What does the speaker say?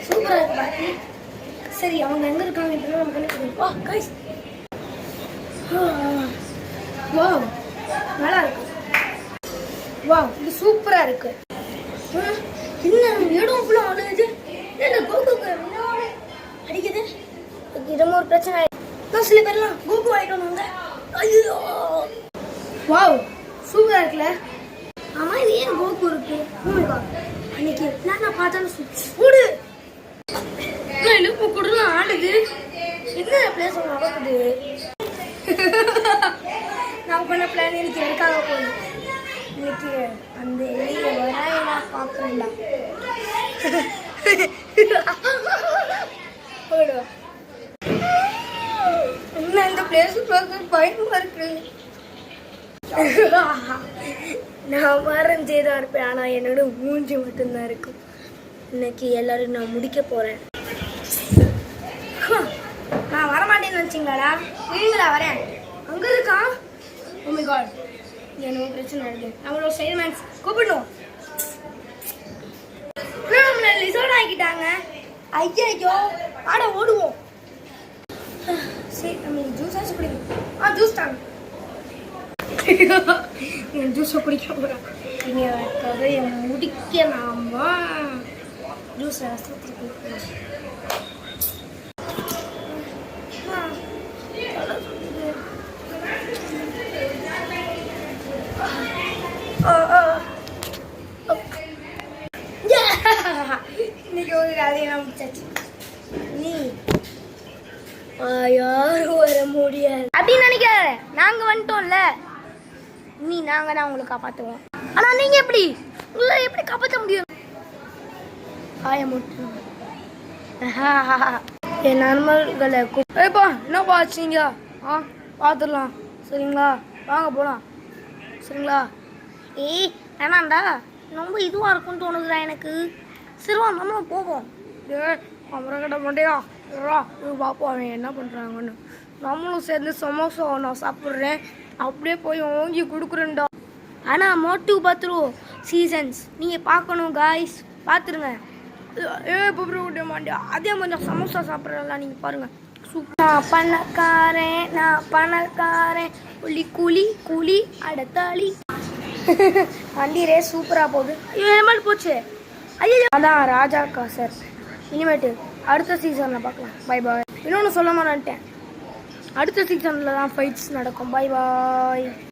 சூப்பரா இருக்கு பாட்டி. சரி அவங்க எங்க இருக்காங்க இப்போ நம்ம கண்டுபிடிக்கணும். வா கைஸ். வாவ் நல்லா இருக்கு. வாவ் இது சூப்பரா இருக்கு. என்ன இடம் ஃபுல்லா அழுகுது. என்ன கோகுக்கு அடிக்குது. இடமோ ஒரு பிரச்சனை. நான் சில பேர்லாம் கோகு ஆயிட்டோம்ங்க. ஐயோ வாவ் சூப்பரா இருக்குல்ல. ஆமா இது ஏன் கோகு இருக்கு? அன்னைக்கு நான் பார்த்தாலும் சூடு எழுப்பு கொடுலாம் ஆடுது. என்ன பிளேஸ் நடக்குது? நான் பண்ண பிளான் எனக்கு எடுக்காக போகுது. இன்னைக்கு அந்த எலியை வர நான் பார்க்குறேன்டா. என்ன இந்த பிளேஸ் பார்க்க பயமா இருக்கு. நான் மறைஞ்சே தான் இருப்பேன். ஆனால் என்னோட மூஞ்சி மட்டும்தான் இருக்கும். இன்னைக்கு எல்லாரும் நான் முடிக்க போறேன். நான் வரமாட்டேன்னு நினச்சிங்களாடா? இல்லைங்களா வரேன். அங்கே இருக்கான். ஓ மை காட் என்ன பிரச்சனை இருக்கு. நம்மளோட சைல்மேன்ஸ் கூப்பிடணும். நம்மள லிசர்ட் ஆக்கிட்டாங்க. ஐயோ ஆட ஓடுவோம். சரி நம்ம ஜூஸ் ஆச்சு குடிக்கணும். ஜூஸ் தாங்க. ஜூஸை குடிக்க போகிறேன். நீங்கள் கதையை முடிக்கலாமா? ஜூஸ் ரசத்துக்கு குடிக்கலாம். இன்னைக்கு ஒரு கதையெல்லாம் முடிச்சாச்சு. நீ யாரும் வர முடியாது அப்படின்னு நினைக்காத. நாங்க வந்துட்டோம்ல. நாங்க தான் உங்களுக்கு காப்பாற்றுவோம். ஆனா நீங்க எப்படி உங்களை எப்படி காப்பாற்ற முடியும்? என் நண்பர்களை ஏப்பா என்னப்பா ஆச்சுங்க? பார்த்துடலாம் சரிங்களா? வாங்க போகலாம் சரிங்களா? ஏய் வேணாண்டா ரொம்ப இதுவாக இருக்கும்னு தோணுதுடா எனக்கு. சரிவா நம்ம போவோம். அப்புறம் கிட்ட மாட்டேயா பார்ப்போம் அவன் என்ன பண்ணுறாங்கன்னு. நம்மளும் சேர்ந்து சமோசா நான் சாப்பிட்றேன். அப்படியே போய் ஓங்கி கொடுக்குறேன்டா. ஆனால் மோட்டிவ் பார்த்துருவோம் சீசன்ஸ் நீங்கள் பார்க்கணும் காய்ஸ். பார்த்துருங்க. விட மாட்டியா அதே மாதிரி சமோசா சாப்பிட்றதெல்லாம் நீங்கள் பாருங்கள். நான் பணக்காரன் புலி கூலி கூலி அடத்தாளி. வண்டி ரேஸ் சூப்பராக போகுது. மாதிரி போச்சு. ஐயோ அதான் ராஜாக்கா சார். இனிமேட்டு அடுத்த சீசனில் பார்க்கலாம். Bye bye. இன்னொன்று சொல்ல மாட்டேன். அடுத்த சீசனில் தான் ஃபைட்ஸ் நடக்கும். Bye bye.